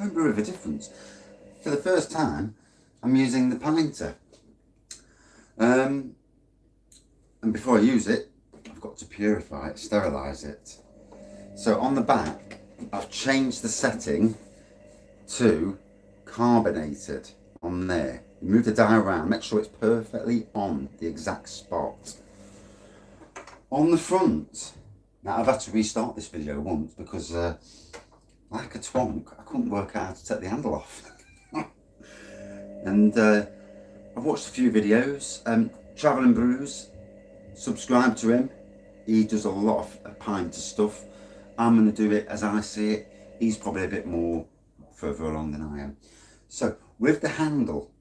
Homebrew with a difference. For the first time, I'm using the Pinter. And before I use it, I've got to purify it, sterilise it. So on the back, I've changed the setting to carbonated on there. Move the dial around, make sure it's perfectly on the exact spot. On the front, now I've had to restart this video once because like a twonk, I couldn't work out how to take the handle off. And I've watched a few videos. Travel and Brews, subscribe to him. He does a lot of Pinter stuff. I'm going to do it as I see it. He's probably a bit more further along than I am. So with the handle,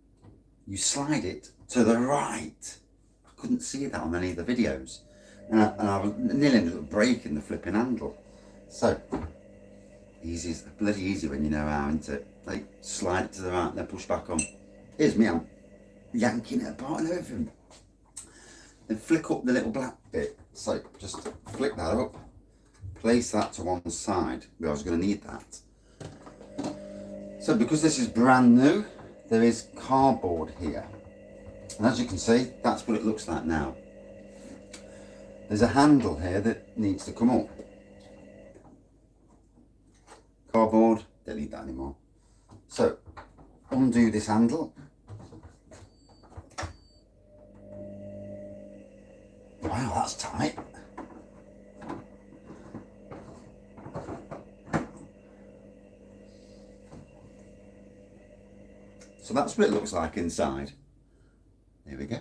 you slide it to the right. I couldn't see that on any of the videos. And I was nearly ended up breaking the flipping handle. So, easy, bloody easy when you know how, isn't it? Like, slide it to the right and then push back on. Here's me, I'm yanking it apart and everything. Then flick up the little black bit. So, just flick that up. Place that to one side, because I was going to need that. So, because this is brand new, there is cardboard here. And as you can see, that's what it looks like now. There's a handle here that needs to come up. Cardboard, don't need that anymore. So, undo this handle. Wow, that's tight. So that's what it looks like inside. There we go.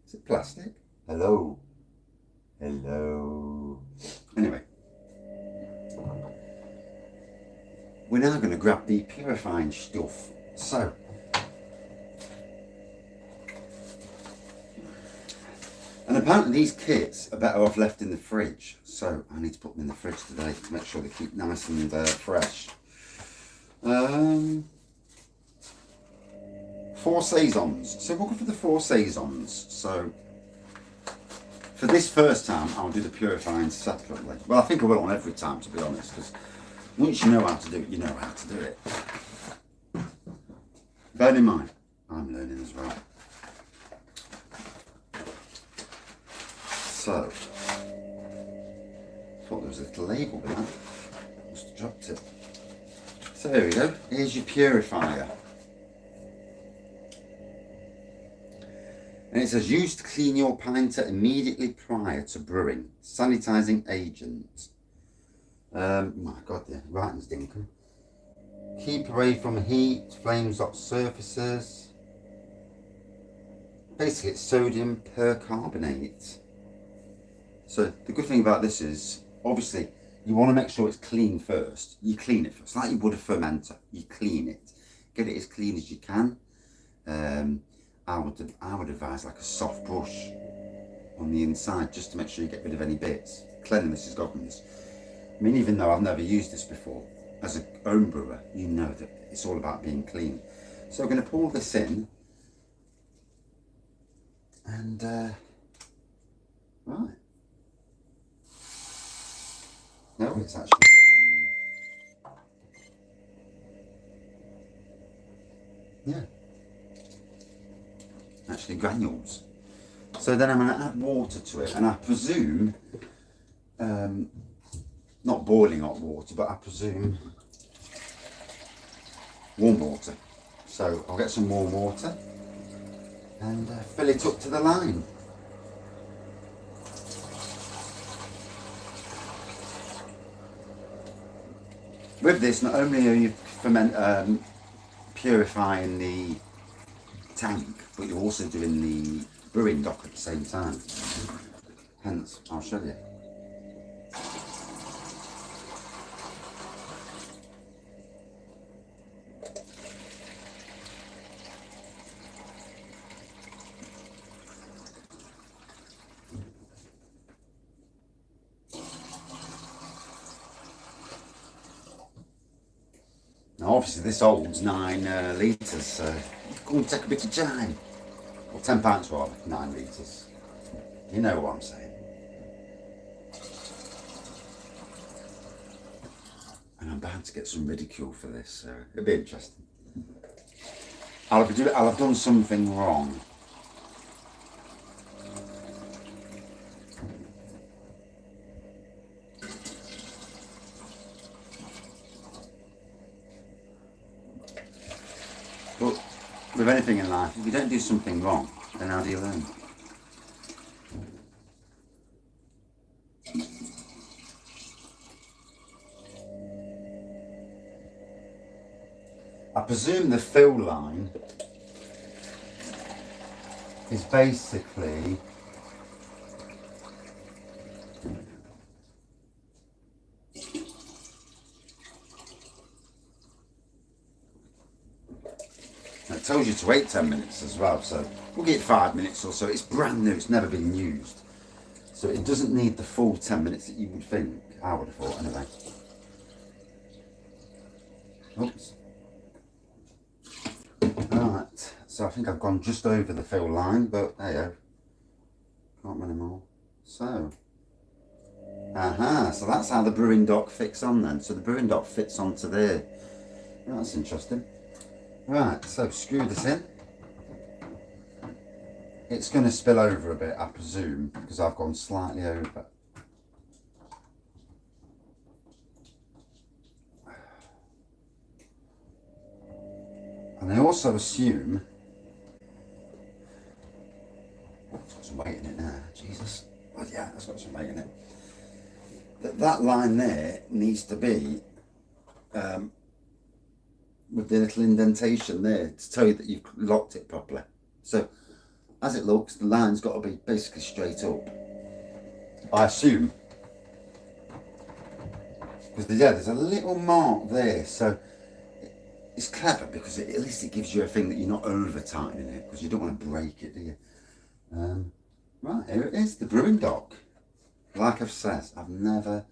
Is it plastic? Hello. Hello. Anyway, we're now going to grab the purifying stuff. So, and apparently these kits are better off left in the fridge. So I need to put them in the fridge today to make sure they keep nice and fresh. 4 saisons. So we'll go for the 4 saisons. So for this first time, I'll do the purifying separately. Well, I think I will on every time, to be honest, because once you know how to do it, you know how to do it. Bear in mind, I'm learning as well. So, I thought there was a little label with that. Must have dropped it. So there we go. Here's your purifier. And it says, used to clean your pinter immediately prior to brewing. Sanitizing agent. My God, the writing's dinkum. Keep away from heat, flames, hot surfaces. Basically, it's sodium percarbonate. So the good thing about this is, obviously, you want to make sure it's clean first. You clean it first, like you would a fermenter. You clean it. Get it as clean as you can. I would advise like a soft brush on the inside just to make sure you get rid of any bits. Cleanliness is godliness. I mean, even though I've never used this before, as a home brewer, you know that it's all about being clean. So I'm going to pour this in, and right. No, it's actually yeah. Actually granules. So then I'm going to add water to it, and I presume, not boiling hot water, but I presume warm water. So I'll get some warm water and fill it up to the line. With this, not only are you purifying the tank, but you're also doing the brewing dock at the same time. Hence, I'll show you. Now obviously this holds 9 litres, so it's going to take a bit of time. Well, 10 pints rather, 9 litres. You know what I'm saying. And I'm bound to get some ridicule for this, so it'll be interesting. I'll have done something wrong. But with anything in life, if you don't do something wrong, then how do you learn? I presume the fill line is basically it tells you to wait 10 minutes as well, so we'll get 5 minutes or so. It's brand new, it's never been used, so it doesn't need the full 10 minutes that you would think. I would have thought anyway. Oops. Right, so I think I've gone just over the fill line, but there you go. Can't run anymore. So, so that's how the brewing dock fits on then. So the brewing dock fits onto there. Oh, that's interesting. Right, so screw this in. It's going to spill over a bit, I presume, because I've gone slightly over. And I also assume, it's got some weight in it now, Jesus. Oh yeah, that's got some weight in it. That line there needs to be with the little indentation there to tell you that you've locked it properly. So as it looks, the line's got to be basically straight up, I assume. Because there's a little mark there, so it's clever because at least it gives you a thing that you're not over tightening it, because you don't want to break it, do you? Right, here it is, the brewing dock. Like I've said, I've never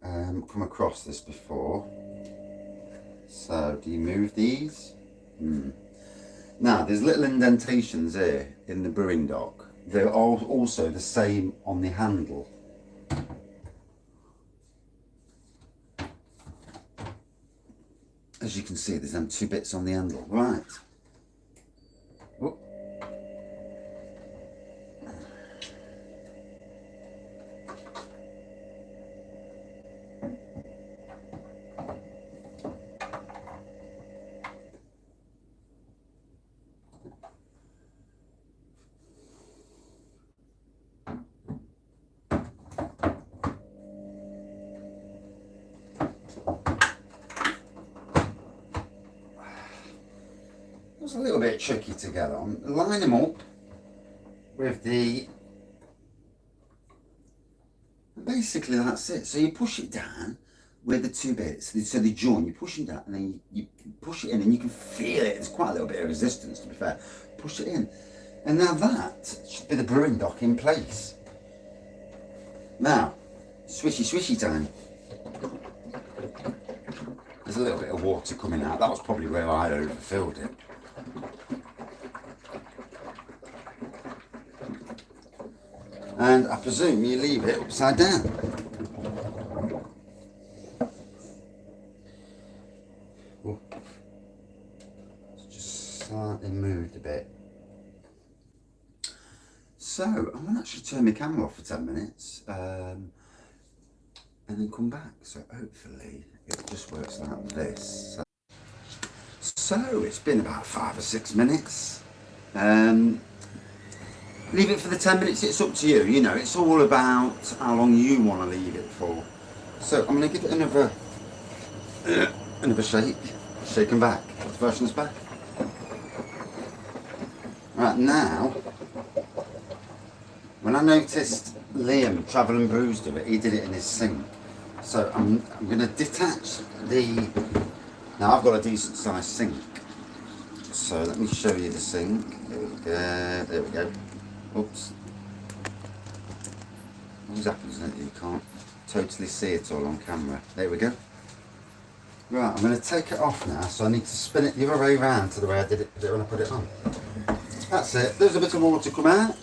come across this before. So, do you move these? Now, there's little indentations here in the brewing dock. They're also the same on the handle. As you can see, there's them two bits on the handle. Right. Oh. It's a little bit tricky to get on. Line them up with the, basically that's it. So you push it down with the two bits, so they join. You push it down and then you push it in, and you can feel it. There's quite a little bit of resistance, to be fair. Push it in, and now that should be the brewing dock in place. Now, swishy time. There's a little bit of water coming out. That was probably where I overfilled it. And I presume you leave it upside down. Ooh. It's just slightly moved a bit. So I'm going to actually turn my camera off for 10 minutes and then come back. So hopefully it just works like this. So it's been about 5 or 6 minutes. Leave it for the 10 minutes, it's up to you. You know, it's all about how long you want to leave it for. So I'm going to give it another shake and back. The version's back. Right, now, when I noticed Liam, Travel and Brews, do it, he did it in his sink. So I'm going to detach the, now I've got a decent sized sink. So let me show you the sink. There we go. Oops. Always happens, isn't it? You can't totally see it all on camera. There we go. Right, I'm going to take it off now, so I need to spin it the other way around to the way I did it when I put it on. That's it. There's a bit of water come out.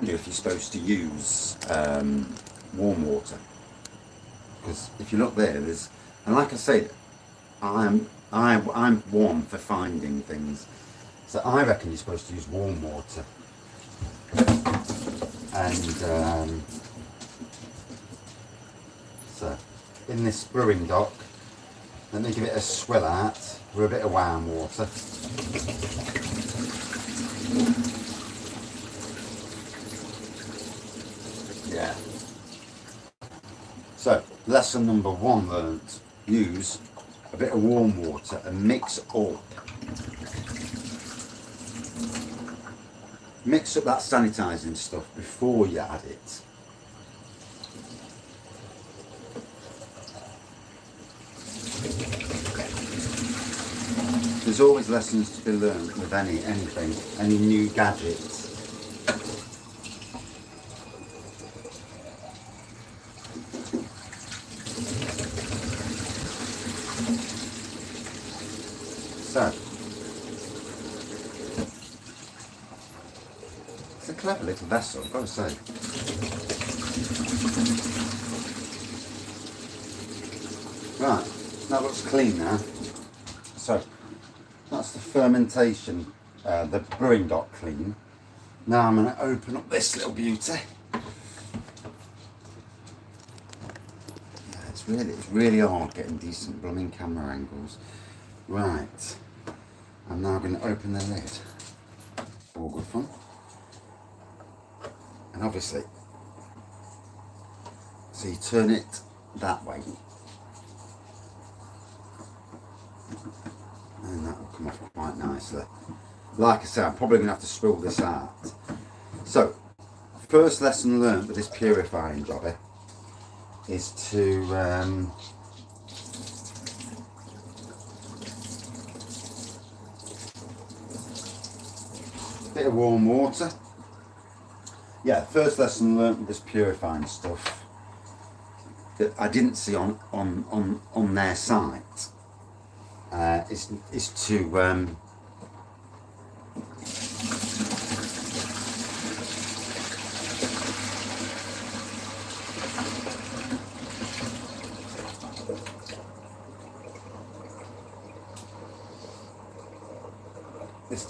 you if you're supposed to use warm water, because if you look there, there's, and like I said, I'm one for finding things, so I reckon you're supposed to use warm water. And so in this brewing dock, let me give it a swill out with a bit of warm water. Yeah. So lesson number 1 learnt: use a bit of warm water and mix up that sanitising stuff before you add it. There's always lessons to be learned with anything, any new gadgets. So, it's a clever little vessel, I've got to say. Right, that looks clean now. So, that's the fermentation, the brewing dock clean. Now I'm going to open up this little beauty. Yeah, it's really hard getting decent blooming camera angles. Right, I'm now going to open the lid. All good fun. And obviously, so you turn it that way, and that will come off quite nicely. Like I said, I'm probably going to have to swill this out. So, first lesson learned with this purifying jobby is to bit of warm water. Yeah, first lesson learnt with this purifying stuff that I didn't see on their site is to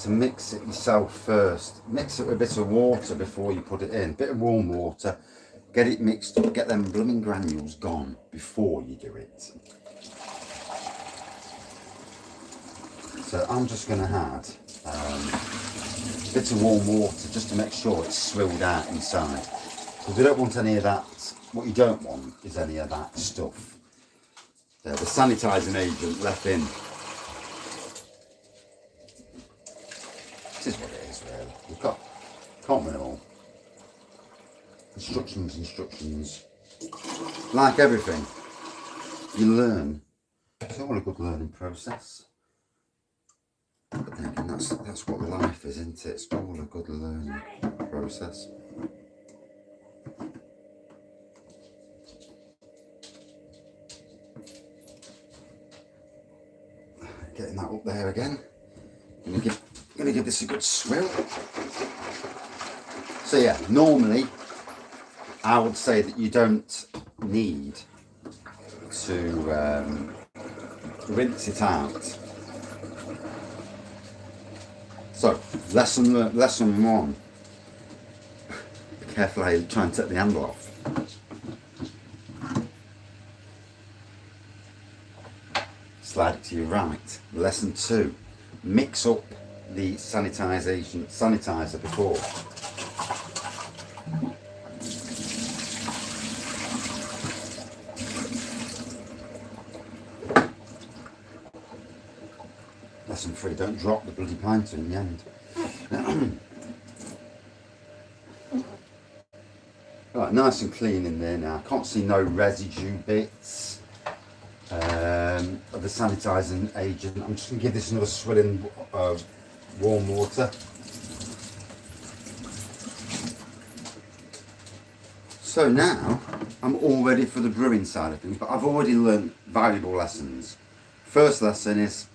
mix it yourself first. Mix it with a bit of water before you put it in. Bit of warm water. Get it mixed up. Get them blooming granules gone before you do it. So I'm just going to add a bit of warm water just to make sure it's swilled out inside. Because we don't want any of that. What you don't want is any of that stuff. The sanitising agent left in. This is what it is, really. We've got, can't win them all. Instructions. Like everything, you learn. It's all a good learning process. But then again, that's what life is, isn't it? It's all a good learning process. Getting that up there again. I'm going to give this a good swill. So yeah, normally I would say that you don't need to rinse it out. So lesson 1. Be careful how you try and take the handle off. Slide it to your right. Lesson 2. Mix up the sanitizer before. Lesson 3, don't drop the bloody pinter in the end. Right, nice and clean in there now. I can't see no residue bits of the sanitising agent. I'm just going to give this another swill in warm water. So now I'm all ready for the brewing side of things, but I've already learned valuable lessons. First lesson is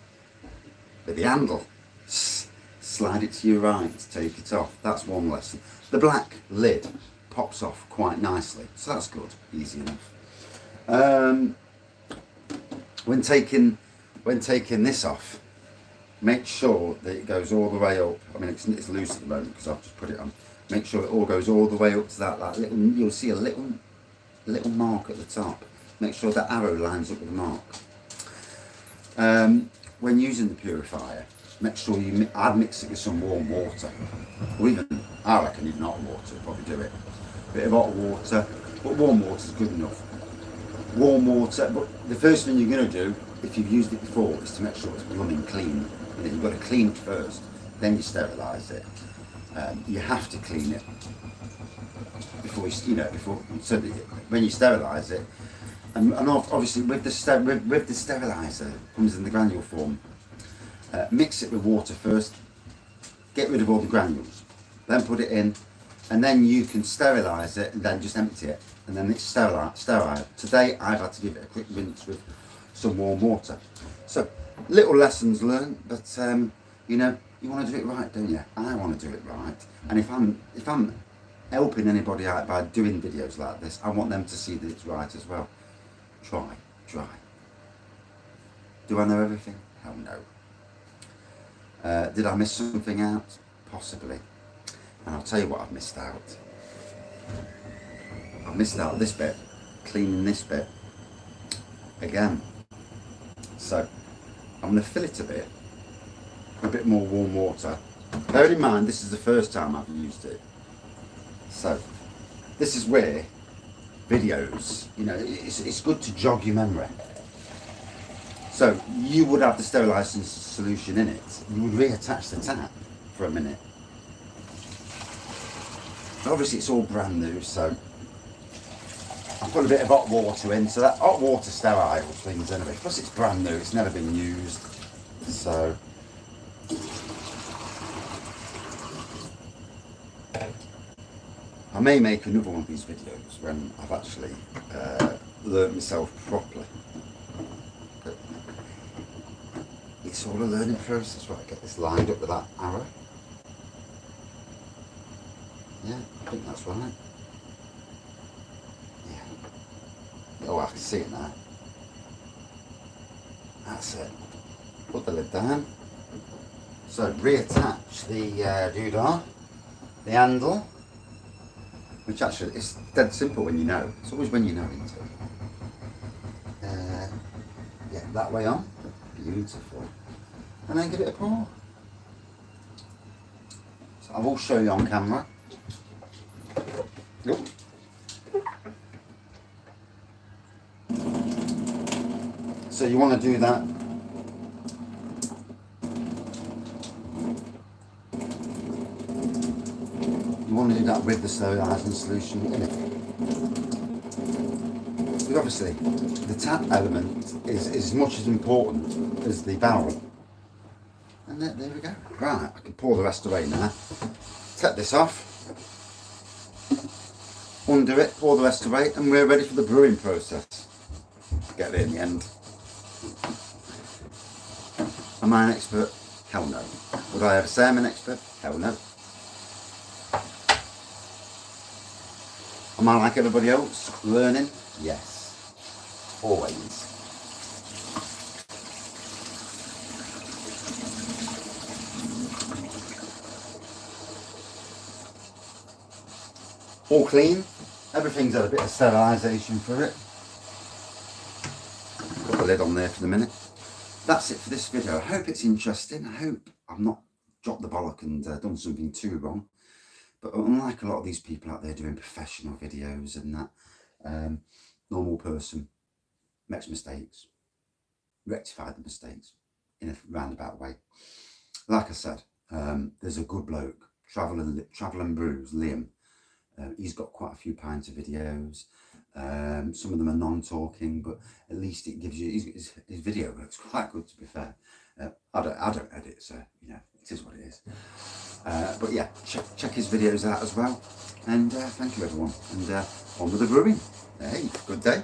with the handle. slide it to your right to take it off. That's one lesson. The black lid pops off quite nicely, so that's good, easy enough. When taking this off, make sure that it goes all the way up. I mean, it's loose at the moment because I've just put it on. Make sure it all goes all the way up to that little, you'll see a little mark at the top. Make sure that arrow lines up with the mark. When using the purifier, make sure I'd mix it with some warm water, or even, I reckon even hot water, probably do it. A bit of hot water, but warm water is good enough. Warm water, but the first thing you're going to do, if you've used it before, is to make sure it's blooming clean. You know, you've got to clean it first, then you sterilise it. You have to clean it before so that when you sterilise it, and obviously with the steriliser comes in the granule form. Mix it with water first, get rid of all the granules, then put it in, and then you can sterilise it and then just empty it, and then it's sterile. Today I've had to give it a quick rinse with some warm water. So little lessons learned, but you know, you want to do it right, don't you? I want to do it right, and if I'm helping anybody out by doing videos like this, I want them to see that it's right as well. Try. Do I know everything? Hell no. Did I miss something out? Possibly. And I'll tell you what I've missed out. I've missed out this bit, cleaning this bit again. So I'm going to fill it a bit more warm water. Bear in mind, this is the first time I've used it. So this is where videos, you know, it's good to jog your memory. So you would have the sterilising solution in it. You would reattach the tap for a minute. Obviously it's all brand new, so I've put a bit of hot water in, so that hot water sterilises things anyway. Plus it's brand new, it's never been used. So I may make another one of these videos when I've actually learnt myself properly. But it's all a learning process. Right, get this lined up with that arrow. Yeah, I think that's right. Yeah. Oh, I can see it now. That's it. Put the lid down. So reattach the doodah, the handle, which actually is dead simple when you know. It's always when you know it. Yeah, that way on. Beautiful. And then give it a pour. So I will show you on camera. Nope. So you want to do that. You want to do that with the sterilising solution in it. But obviously, the tap element is as much as important as the barrel. And there we go. Right, I can pour the rest away now. Take this off. Undo it, pour the rest away, and we're ready for the brewing process. Get there in the end. Am I an expert? Hell no. Would I ever say I'm an expert? Hell no. Am I like everybody else? Learning? Yes. Always. All clean. Everything's had a bit of sterilisation for it. Put the lid on there for the minute. That's it for this video. I hope it's interesting. I hope I've not dropped the bollock and done something too wrong. But unlike a lot of these people out there doing professional videos and that, normal person makes mistakes. Rectify the mistakes in a roundabout way. Like I said, there's a good bloke, Travel and Brews, Liam. He's got quite a few pints of videos. Some of them are non-talking, but at least it gives you his video looks quite good, to be fair. I don't edit, so you know it is what it is. But yeah, check his videos out as well. And thank you everyone. And on with the brewing. Hey, good day.